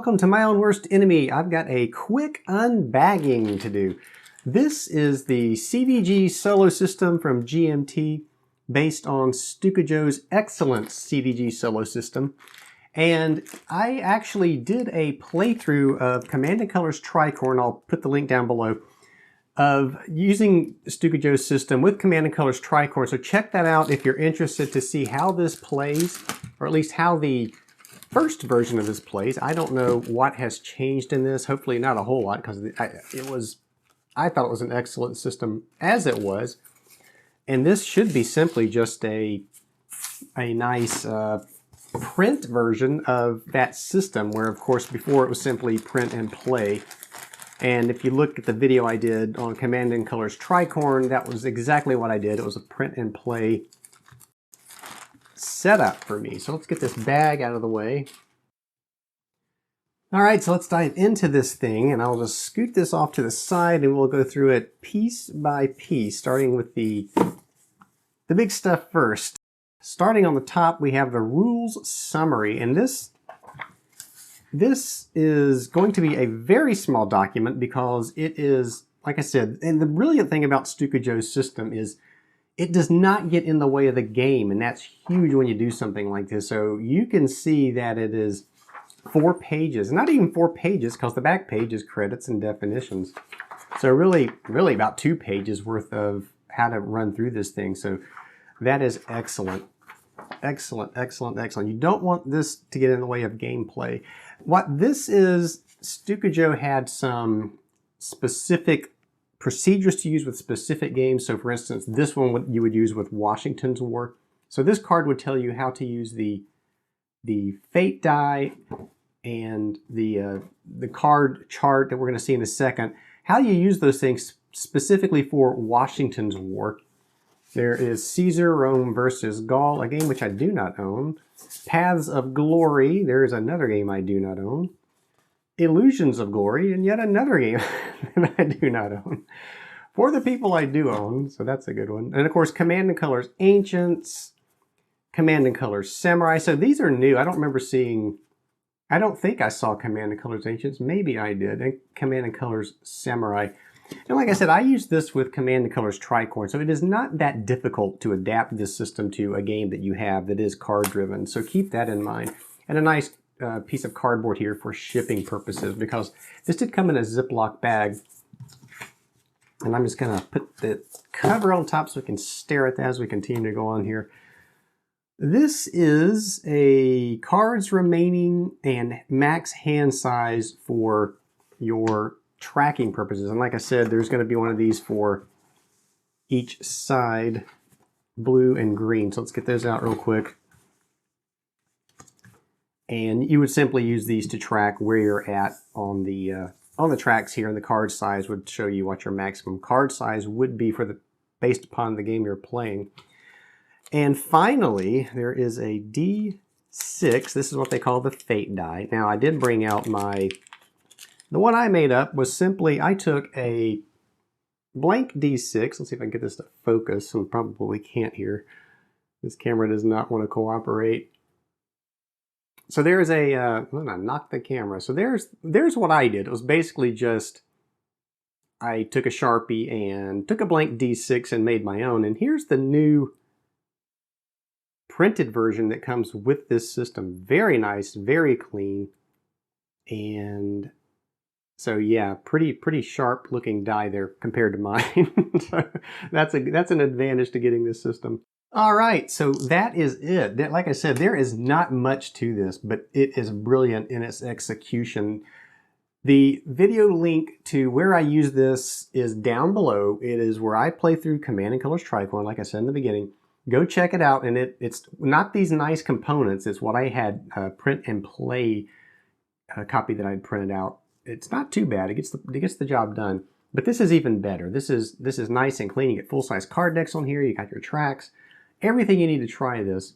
welcome to my own worst enemy. I've got a quick unbagging to do. This is the CDG solo system from GMT based on Stuka Joe's excellent CDG solo system. And I actually did a playthrough of Command & Color's Tricorne, I'll put the link down below, of using Stuka Joe's system with Command & Color's Tricorne. So check that out if you're interested to see how this plays, or at least how the first version of this plays. I don't know what has changed in this. Hopefully not a whole lot, because I thought it was an excellent system as it was. And this should be simply just a nice print version of that system, where of course before it was simply print and play. And if you look at the video I did on Command & Color's Tricorne, that was exactly what I did. It was a print and play setup for me. So let's get this bag out of the way. All right, so let's dive into this thing, and I'll just scoot this off to the side and we'll go through it piece by piece, starting with the big stuff first. Starting on the top, we have the rules summary, and this is going to be a very small document because it is, like I said, and the brilliant thing about Stuka Joe's system is it does not get in the way of the game, and that's huge when you do something like this. So you can see that it is 4 pages, not even 4 pages, because the back page is credits and definitions. So really about 2 pages worth of how to run through this thing. So that is excellent. Excellent, excellent, excellent. You don't want this to get in the way of gameplay. What this is, Stuka Joe had some specific procedures to use with specific games. So for instance, this one you would use with Washington's War. So this card would tell you how to use the fate die and the card chart that we're going to see in a second. How you use those things specifically for Washington's War. There is Caesar, Rome versus Gaul, a game which I do not own. Paths of Glory, there is another game I do not own. Illusions of Glory, and yet another game that I do not own. For the People I do own, so that's a good one. And of course, Command & Color's Ancients, Command & Color's Samurai. So these are new. I don't remember seeing, I don't think I saw Command & Color's Ancients. Maybe I did. And Command & Color's Samurai. And like I said, I use this with Command & Color's Tricorne, so it is not that difficult to adapt this system to a game that you have that is card-driven. So keep that in mind. And a nice piece of cardboard here for shipping purposes, because this did come in a Ziploc bag. And I'm just going to put the cover on top so we can stare at that as we continue to go on here. This is a cards remaining and max hand size for your tracking purposes. And like I said, there's going to be one of these for each side, blue and green. So let's get those out real quick. And you would simply use these to track where you're at on the tracks here, and the card size would show you what your maximum card size would be for based upon the game you're playing. And finally, there is a D6. This is what they call the fate die. Now I did bring out the one I made up was simply, I took a blank D6. Let's see if I can get this to focus. I probably can't here. This camera does not want to cooperate. So there's a, I'm gonna knock the camera. So there's what I did. It was basically just, I took a Sharpie and took a blank D6 and made my own. And here's the new printed version that comes with this system. Very nice, very clean. And so yeah, pretty sharp looking die there compared to mine. So that's an advantage to getting this system. All right, so that is it. Like I said, there is not much to this, but it is brilliant in its execution. The video link to where I use this is down below. It is where I play through Command & Color's Tricorne, like I said in the beginning. Go check it out, and it's not these nice components. It's what I had print and play copy that I'd printed out. It's not too bad. It gets the job done. But this is even better. This is nice and clean. You get full-size card decks on here. You got your tracks. Everything you need to try this.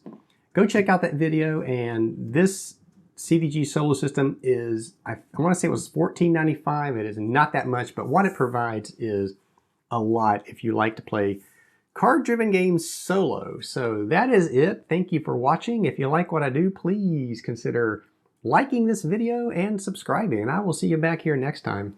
Go check out that video. And this CDG solo system is, I want to say it was $14.95. It is not that much, but what it provides is a lot if you like to play card-driven games solo. So that is it. Thank you for watching. If you like what I do, please consider liking this video and subscribing, and I will see you back here next time.